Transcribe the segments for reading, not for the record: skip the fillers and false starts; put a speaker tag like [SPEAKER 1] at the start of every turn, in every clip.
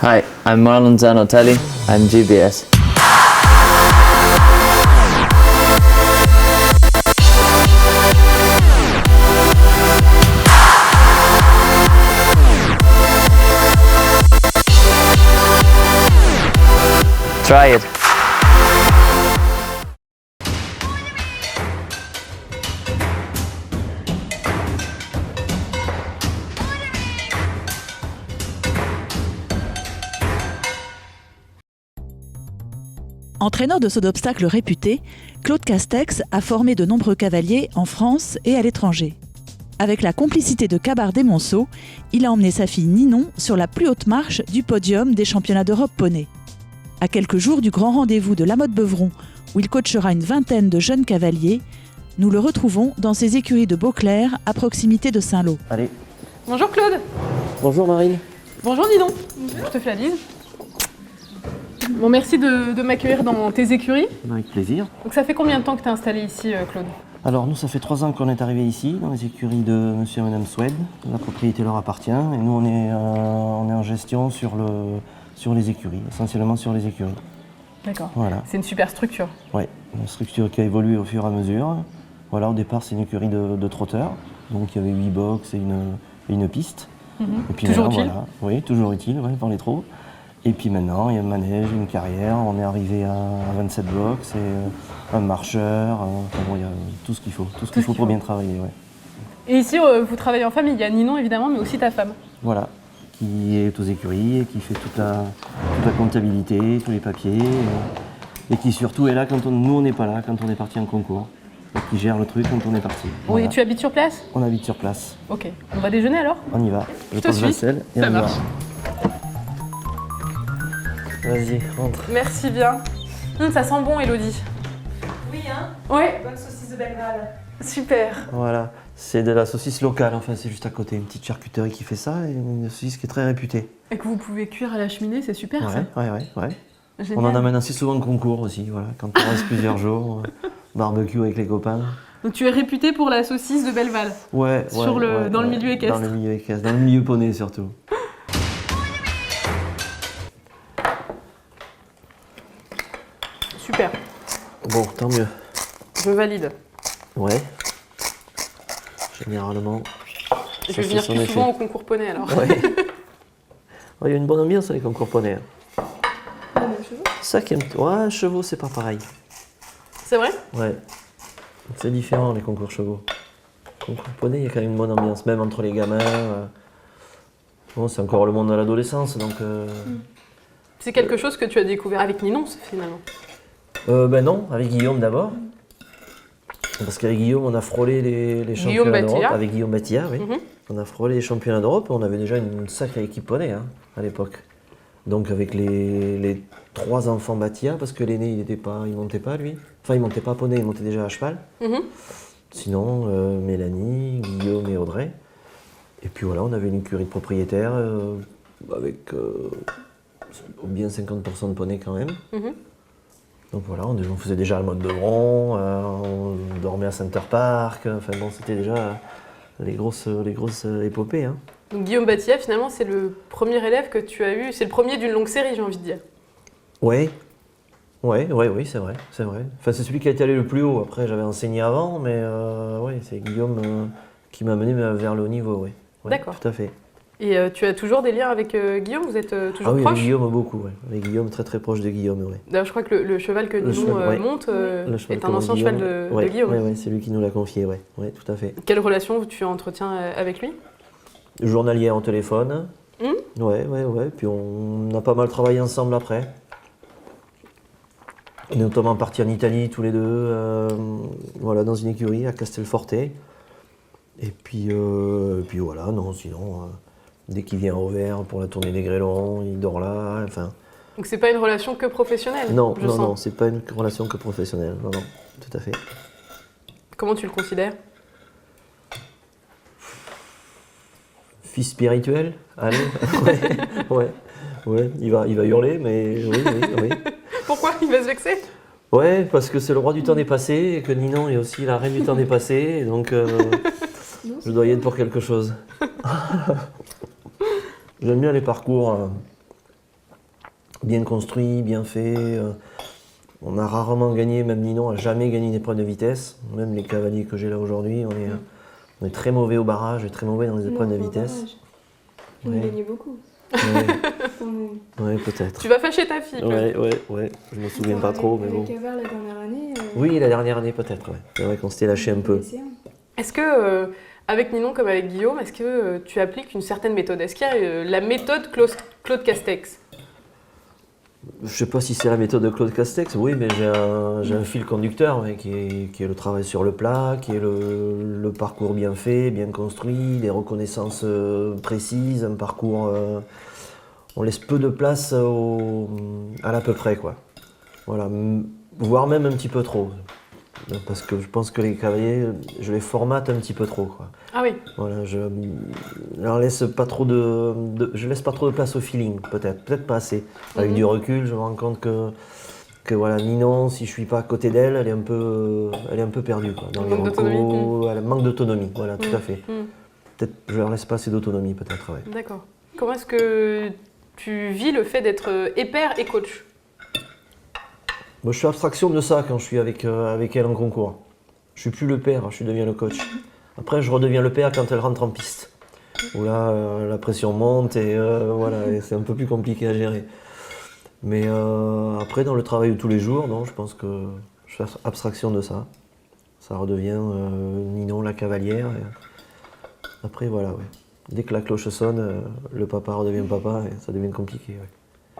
[SPEAKER 1] Hi, I'm Marlon Zanotelli. I'm GBS. Try it.
[SPEAKER 2] Entraîneur de saut d'obstacle réputé, Claude Castex a formé de nombreux cavaliers en France et à l'étranger. Avec la complicité de Cabard-Desmonceaux, il a emmené sa fille Ninon sur la plus haute marche du podium des championnats d'Europe poney. À quelques jours du grand rendez-vous de La Motte-Beuvron, où il coachera une vingtaine de jeunes cavaliers, nous le retrouvons dans ses écuries de Beauclerc, à proximité de Saint-Lô.
[SPEAKER 1] Allez.
[SPEAKER 3] Bonjour Claude.
[SPEAKER 1] Bonjour Marine.
[SPEAKER 3] Bonjour Ninon. Je te fais la bise. Bon, merci de m'accueillir dans tes écuries.
[SPEAKER 4] Avec plaisir.
[SPEAKER 3] Donc ça fait combien de temps que tu es installé ici, Claude?
[SPEAKER 4] Alors nous, ça fait 3 ans qu'on est arrivé ici, dans les écuries de monsieur et madame Swed. La propriété leur appartient et nous, on est en gestion sur les écuries, essentiellement sur les écuries.
[SPEAKER 3] D'accord.
[SPEAKER 4] Voilà.
[SPEAKER 3] C'est une super structure.
[SPEAKER 4] Oui, une structure qui a évolué au fur et à mesure. Voilà, au départ, c'est une écurie de trotteurs. Donc il y avait 8 box et une piste. Et puis
[SPEAKER 3] Toujours
[SPEAKER 4] maintenant,
[SPEAKER 3] utile.
[SPEAKER 4] voilà. Oui, toujours utile, ouais, pour les trot. Et puis maintenant, il y a un manège, une carrière. On est arrivé à 27 box et un marcheur. Enfin bon, il y a tout ce qu'il faut. Tout ce qu'il faut pour bien travailler, ouais.
[SPEAKER 3] Et ici, vous travaillez en famille. Il y a Ninon évidemment, mais aussi ta femme.
[SPEAKER 4] Voilà, qui est aux écuries et qui fait toute la comptabilité, tous les papiers, et qui surtout est là quand nous on n'est pas là, quand on est parti en concours, et qui gère le truc quand on est parti. Voilà.
[SPEAKER 3] Oui, tu habites sur place?
[SPEAKER 4] On habite sur place.
[SPEAKER 3] Ok. On va déjeuner alors?
[SPEAKER 4] On y va.
[SPEAKER 3] Je te
[SPEAKER 4] pose la
[SPEAKER 3] suis.
[SPEAKER 4] selle et
[SPEAKER 3] Ça
[SPEAKER 4] on y va.
[SPEAKER 3] marche.
[SPEAKER 4] Vas-y, rentre.
[SPEAKER 3] Merci bien. Ça sent bon, Elodie.
[SPEAKER 5] Oui, hein?
[SPEAKER 3] Ouais.
[SPEAKER 5] Bonne saucisse de Belgrade.
[SPEAKER 3] Super.
[SPEAKER 4] Voilà, c'est de la saucisse locale, enfin c'est juste à côté, une petite charcuterie qui fait ça, et une saucisse qui est très réputée.
[SPEAKER 3] Et que vous pouvez cuire à la cheminée, c'est super ça.
[SPEAKER 4] Ouais.
[SPEAKER 3] Génial.
[SPEAKER 4] On en amène assez souvent en concours aussi, voilà, quand on reste plusieurs jours, barbecue avec les copains.
[SPEAKER 3] Donc tu es réputé pour la saucisse de Belleval.
[SPEAKER 4] Ouais,
[SPEAKER 3] Dans le milieu équestre.
[SPEAKER 4] Dans le milieu équestre, dans le milieu poney surtout.
[SPEAKER 3] Super.
[SPEAKER 4] Bon, tant mieux.
[SPEAKER 3] Je valide.
[SPEAKER 4] Ouais. Généralement.
[SPEAKER 3] Je
[SPEAKER 4] ça
[SPEAKER 3] vais venir
[SPEAKER 4] fait son
[SPEAKER 3] plus
[SPEAKER 4] effet.
[SPEAKER 3] souvent au concours poney alors.
[SPEAKER 4] Ouais. Ouais, il y a une bonne ambiance avec les concours poney. Ça qui aime. Ouais, chevaux, c'est pas pareil.
[SPEAKER 3] C'est vrai?
[SPEAKER 4] Ouais. C'est différent les concours chevaux. Concours poney, il y a quand même une bonne ambiance, même entre les gamins. Bon, c'est encore le monde de l'adolescence, donc.
[SPEAKER 3] C'est quelque chose que tu as découvert avec Ninon finalement.
[SPEAKER 4] Ben non, avec Guillaume d'abord. Parce qu'avec Guillaume, on a frôlé les championnats d'Europe.
[SPEAKER 3] Battilla.
[SPEAKER 4] Avec Guillaume Battilla, oui.
[SPEAKER 3] Mhm.
[SPEAKER 4] On a frôlé les championnats d'Europe. On avait déjà une sacrée équipe poney hein, à l'époque. Donc avec les 3 enfants Battilla, parce que l'aîné, il montait pas lui. Enfin, il montait pas poney, il montait déjà à cheval.
[SPEAKER 3] Mhm.
[SPEAKER 4] Sinon, Mélanie, Guillaume et Audrey. Et puis voilà, on avait une écurie de propriétaires avec bien 50% de poney quand même.
[SPEAKER 3] Mhm.
[SPEAKER 4] Donc voilà, on faisait déjà le Motte-Beuvron, on dormait à Center Park, enfin bon, c'était déjà les grosses épopées. Hein.
[SPEAKER 3] Donc Guillaume Battilla finalement c'est le premier élève que tu as eu, c'est le premier d'une longue série j'ai envie de dire.
[SPEAKER 4] Oui, c'est vrai. Enfin, c'est celui qui a été allé le plus haut. Après, j'avais enseigné avant, mais ouais, c'est Guillaume qui m'a mené vers le haut niveau, oui. Ouais,
[SPEAKER 3] D'accord.
[SPEAKER 4] tout à fait.
[SPEAKER 3] Et tu as toujours des liens avec Guillaume, vous êtes toujours
[SPEAKER 4] Ah oui,
[SPEAKER 3] proches?
[SPEAKER 4] avec Guillaume beaucoup, ouais. Avec Guillaume, très très proche de Guillaume, oui.
[SPEAKER 3] D'ailleurs je crois que le cheval que Ninon
[SPEAKER 4] cheval, ouais.
[SPEAKER 3] monte
[SPEAKER 4] Le cheval
[SPEAKER 3] est un
[SPEAKER 4] comment
[SPEAKER 3] ancien
[SPEAKER 4] Guillaume,
[SPEAKER 3] cheval de
[SPEAKER 4] ouais,
[SPEAKER 3] Guillaume.
[SPEAKER 4] Ouais, c'est lui qui nous l'a confié, ouais, tout à fait.
[SPEAKER 3] Quelle relation tu entretiens avec lui?
[SPEAKER 4] Journalière au téléphone.
[SPEAKER 3] Mmh.
[SPEAKER 4] Ouais. Puis on a pas mal travaillé ensemble après. On est notamment partis en Italie tous les deux, voilà, dans une écurie à Castelforte. Et puis voilà, non, sinon, dès qu'il vient au vert pour la tournée des grêlons, il dort là, enfin.
[SPEAKER 3] Donc c'est pas une relation que professionnelle?
[SPEAKER 4] Non,
[SPEAKER 3] je sens.
[SPEAKER 4] c'est pas une relation que professionnelle, non, tout à fait.
[SPEAKER 3] Comment tu le considères?
[SPEAKER 4] Fils spirituel, allez, ouais, il va hurler, mais oui.
[SPEAKER 3] Pourquoi? Il va se vexer?
[SPEAKER 4] Ouais, parce que c'est le roi du temps dépassé et que Ninon est aussi la reine du temps dépassé, et donc je dois y être pour quelque chose. J'aime bien les parcours bien construit, bien fait. On a rarement gagné, même Ninon n'a jamais gagné une épreuve de vitesse. Même les cavaliers que j'ai là aujourd'hui, on est très mauvais au barrage et très mauvais dans les épreuves de vitesse.
[SPEAKER 6] On
[SPEAKER 4] Ouais.
[SPEAKER 6] gagnait beaucoup.
[SPEAKER 4] Ouais, peut-être.
[SPEAKER 3] Tu vas fâcher ta fille. peut-être.
[SPEAKER 4] Ouais. Je me souviens pas trop, mais bon.
[SPEAKER 6] Avec Cavard la dernière année.
[SPEAKER 4] Oui, la dernière année peut-être, ouais. C'est vrai qu'on s'était lâché un peu.
[SPEAKER 3] Est-ce que, avec Ninon comme avec Guillaume, est-ce que tu appliques une certaine méthode? Est-ce qu'il y a la méthode Claude Castex?
[SPEAKER 4] Je sais pas si c'est la méthode de Claude Castex, oui, mais j'ai un fil conducteur ouais, qui est le travail sur le plat, qui est le parcours bien fait, bien construit, les reconnaissances précises, un parcours. On laisse peu de place à l'à peu près, quoi. Voilà, voire même un petit peu trop. Parce que je pense que les cavaliers, je les formate un petit peu trop, quoi.
[SPEAKER 3] Ah oui.
[SPEAKER 4] Voilà, je laisse pas trop je laisse pas trop de place au feeling, peut-être pas assez. Avec du recul, je me rends compte que voilà, Ninon, si je suis pas à côté d'elle, elle est un peu perdue, quoi. Dans les recos, elle manque d'autonomie, voilà, tout à fait. Peut-être je leur laisse pas assez d'autonomie, peut-être, ouais.
[SPEAKER 3] D'accord. Comment est-ce que tu vis le fait d'être et père et coach?
[SPEAKER 4] Moi, je fais abstraction de ça quand je suis avec elle en concours. Je suis plus le père, je deviens le coach. Après, je redeviens le père quand elle rentre en piste. Où là, la pression monte et voilà, et c'est un peu plus compliqué à gérer. Mais après, dans le travail de tous les jours, non, je pense que je fais abstraction de ça. Ça redevient Ninon la cavalière. Et après, voilà, ouais. Dès que la cloche sonne, le papa redevient papa et ça devient compliqué. Ouais.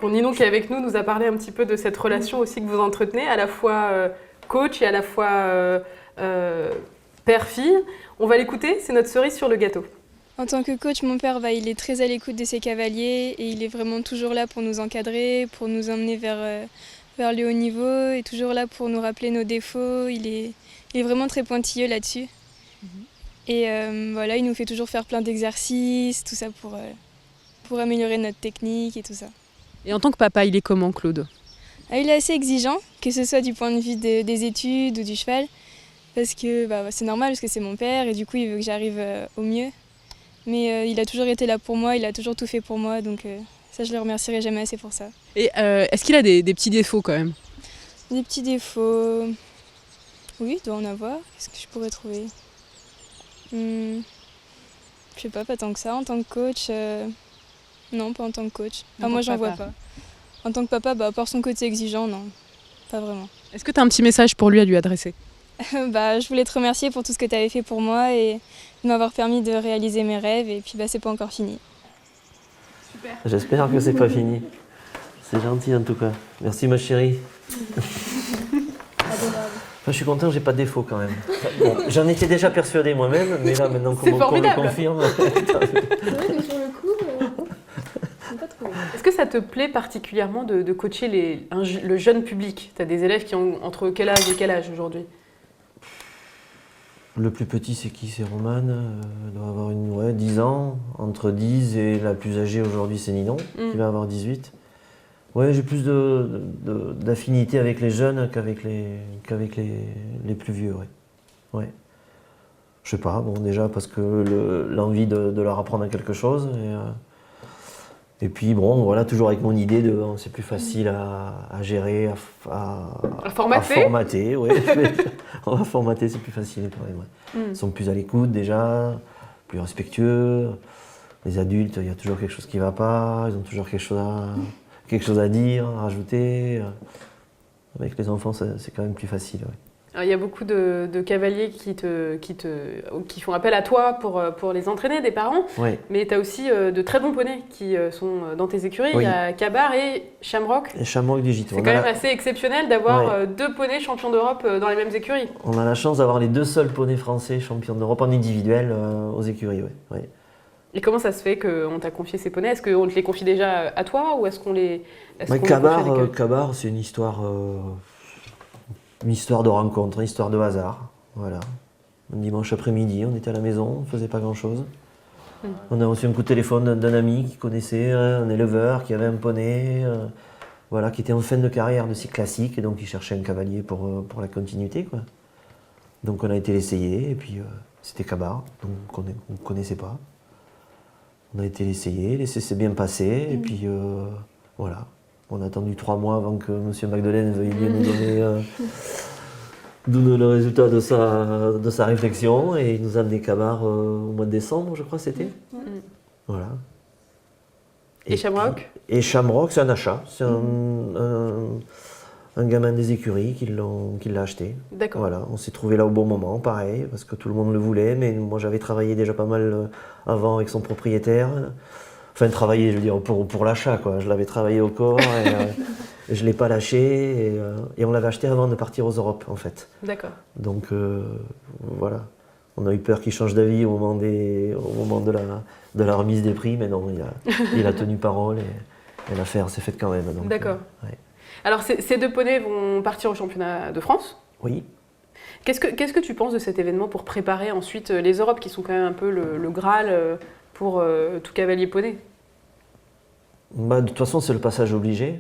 [SPEAKER 3] Bon, Ninon qui est avec nous nous a parlé un petit peu de cette relation aussi que vous entretenez, à la fois coach et à la fois père-fille. On va l'écouter, c'est notre cerise sur le gâteau.
[SPEAKER 6] En tant que coach, mon père, il est très à l'écoute de ses cavaliers et il est vraiment toujours là pour nous encadrer, pour nous emmener vers le haut niveau et toujours là pour nous rappeler nos défauts. Il est vraiment très pointilleux là-dessus. Et voilà, il nous fait toujours faire plein d'exercices, tout ça pour améliorer notre technique et tout ça.
[SPEAKER 3] Et en tant que papa, il est comment, Claude?
[SPEAKER 6] Il est assez exigeant, que ce soit du point de vue des études ou du cheval, parce que c'est normal, parce que c'est mon père et du coup il veut que j'arrive au mieux. Mais il a toujours été là pour moi, il a toujours tout fait pour moi, donc ça je le remercierai jamais assez pour ça.
[SPEAKER 3] Et est-ce qu'il a des petits défauts quand même?
[SPEAKER 6] Des petits défauts, oui, il doit en avoir. Qu'est-ce que je pourrais trouver? Je sais pas tant que ça. En tant que coach, non, pas en tant que coach. Enfin, moi j'en vois pas. En tant que papa, à part son côté exigeant, non, pas vraiment.
[SPEAKER 3] Est-ce que tu as un petit message pour lui à lui adresser?
[SPEAKER 6] Je voulais te remercier pour tout ce que tu avais fait pour moi et de m'avoir permis de réaliser mes rêves. Et puis c'est pas encore fini.
[SPEAKER 3] Super.
[SPEAKER 4] J'espère que c'est pas fini. C'est gentil en tout cas. Merci ma chérie. Enfin, je suis content, j'ai pas de défaut quand même. Bon, j'en étais déjà persuadé moi-même, mais là maintenant qu'on me confirme.
[SPEAKER 6] Mais sur le coup, j'ai pas trouvé.
[SPEAKER 3] Est-ce que ça te plaît particulièrement de coacher le jeune public? Tu as des élèves qui ont entre quel âge et quel âge aujourd'hui?
[SPEAKER 4] Le plus petit, c'est qui? C'est Romane. Elle doit avoir 10 ans. Entre 10 et la plus âgée aujourd'hui, c'est Ninon, qui va avoir 18. Ouais, j'ai plus d'affinité avec les jeunes qu'avec les plus vieux, ouais. Je sais pas, bon déjà parce que l'envie de leur apprendre quelque chose. Et puis bon, voilà, toujours avec mon idée de c'est plus facile à gérer, à formater, ouais. On va formater, c'est plus facile quand même. Ouais. Ils sont plus à l'écoute déjà, plus respectueux. Les adultes, il y a toujours quelque chose qui ne va pas, ils ont toujours quelque chose à dire, à rajouter. Avec les enfants, c'est quand même plus facile. Ouais.
[SPEAKER 3] Alors, il y a beaucoup de cavaliers qui font appel à toi pour les entraîner, des parents.
[SPEAKER 4] Ouais.
[SPEAKER 3] Mais tu as aussi de très bons poneys qui sont dans tes écuries. Oui. Il y a Cavard et Shamrock.
[SPEAKER 4] Et Shamrock du Gîte.
[SPEAKER 3] C'est quand même assez exceptionnel d'avoir deux poneys champions d'Europe dans les mêmes écuries.
[SPEAKER 4] On a la chance d'avoir les deux seuls poneys français champions d'Europe en individuel aux écuries. Ouais.
[SPEAKER 3] Et comment ça se fait qu'on t'a confié ces poneys? Est-ce qu'on te les confie déjà à toi ou est-ce qu'on les
[SPEAKER 4] Cavard, c'est une histoire de rencontre, une histoire de hasard. Voilà. Un dimanche après-midi, on était à la maison, on ne faisait pas grand-chose. On a reçu un coup de téléphone d'un ami qui connaissait un éleveur qui avait un poney, qui était en fin de carrière de cycle classique et donc il cherchait un cavalier pour la continuité, quoi. Donc on a été l'essayer et puis c'était Cavard, donc on ne connaissait pas. On a été l'essayer, s'est bien passé et puis voilà. On a attendu 3 mois avant que M. Magdelaine veuille bien nous donner le résultat de sa réflexion. Et il nous a amené Cabar au mois de décembre, je crois que c'était. Voilà.
[SPEAKER 3] Et Shamrock?
[SPEAKER 4] Et Shamrock, c'est un achat. C'est un gamin des écuries qui l'a acheté.
[SPEAKER 3] D'accord.
[SPEAKER 4] Voilà, on s'est trouvé là au bon moment, pareil, parce que tout le monde le voulait, mais moi j'avais travaillé déjà pas mal avant avec son propriétaire. Enfin, travaillé, je veux dire, pour l'achat, quoi. Je l'avais travaillé au corps et je ne l'ai pas lâché. Et on l'avait acheté avant de partir aux Europes, en fait.
[SPEAKER 3] D'accord.
[SPEAKER 4] Donc, voilà. On a eu peur qu'il change d'avis au moment de la remise des prix, mais non, il a tenu parole et l'affaire s'est faite quand même.
[SPEAKER 3] D'accord.
[SPEAKER 4] Ouais.
[SPEAKER 3] Alors, ces 2 poneys vont partir au championnat de France.
[SPEAKER 4] Oui.
[SPEAKER 3] Qu'est-ce que tu penses de cet événement pour préparer ensuite les Europes, qui sont quand même un peu le Graal pour tout cavalier poney?
[SPEAKER 4] Bah, de toute façon, c'est le passage obligé.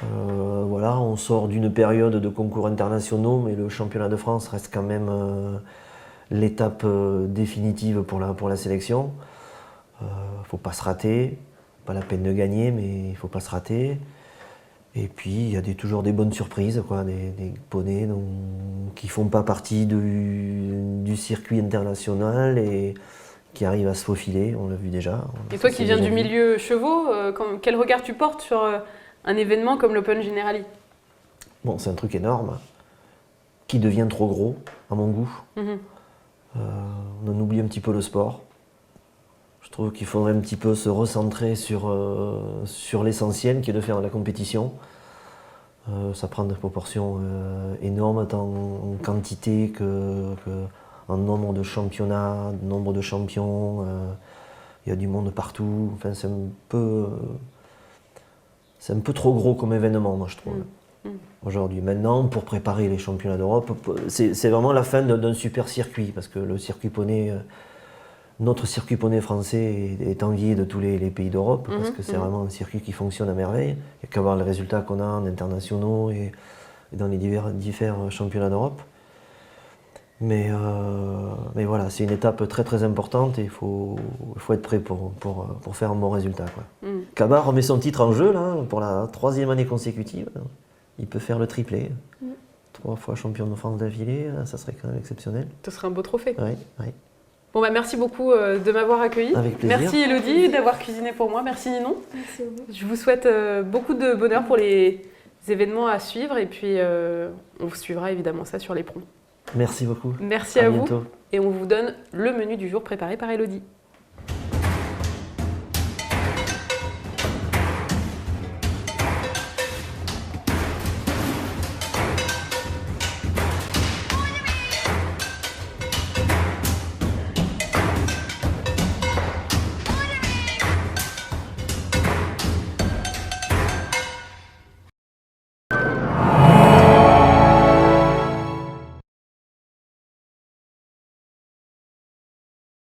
[SPEAKER 4] Voilà, on sort d'une période de concours internationaux, mais le championnat de France reste quand même l'étape définitive pour la sélection. Il ne faut pas se rater. Pas la peine de gagner, mais il ne faut pas se rater. Et puis, il y a toujours des bonnes surprises, quoi, des poneys qui ne font pas partie du circuit international et qui arrivent à se faufiler, on l'a vu déjà.
[SPEAKER 3] Et toi qui viens du milieu chevaux, quel regard tu portes sur un événement comme l'Open Generali?
[SPEAKER 4] Bon, c'est un truc énorme, qui devient trop gros, à mon goût. On en oublie un petit peu le sport. Je trouve qu'il faudrait un petit peu se recentrer sur l'essentiel, qui est de faire de la compétition. Ça prend des proportions énormes, tant en quantité en nombre de championnats, nombre de champions. Il y a du monde partout. Enfin, c'est un peu trop gros comme événement, moi, je trouve. Aujourd'hui, maintenant, pour préparer les championnats d'Europe, c'est vraiment la fin d'un super circuit, parce que le circuit poney, notre circuit poney français est envié de tous les pays d'Europe, parce que c'est vraiment un circuit qui fonctionne à merveille. Il n'y a qu'à voir les résultats qu'on a en internationaux et dans les divers championnats d'Europe. Mais voilà, c'est une étape très très importante et il faut être prêt pour faire un bon résultat, quoi. Cabar remet son titre en jeu là, pour la 3e année consécutive. Il peut faire le triplé. 3 fois champion de France d'affilée, ça serait quand même exceptionnel.
[SPEAKER 3] Ce serait un beau trophée.
[SPEAKER 4] Oui.
[SPEAKER 3] Bon, bah, merci beaucoup de m'avoir accueilli.
[SPEAKER 4] Avec plaisir.
[SPEAKER 3] Merci Elodie d'avoir cuisiné pour moi. Merci Ninon.
[SPEAKER 6] Merci à vous.
[SPEAKER 3] Je vous souhaite beaucoup de bonheur pour les événements à suivre et puis on vous suivra évidemment ça sur les pros.
[SPEAKER 4] Merci beaucoup.
[SPEAKER 3] Merci à vous
[SPEAKER 4] bientôt.
[SPEAKER 3] et on vous donne le menu du jour préparé par Elodie.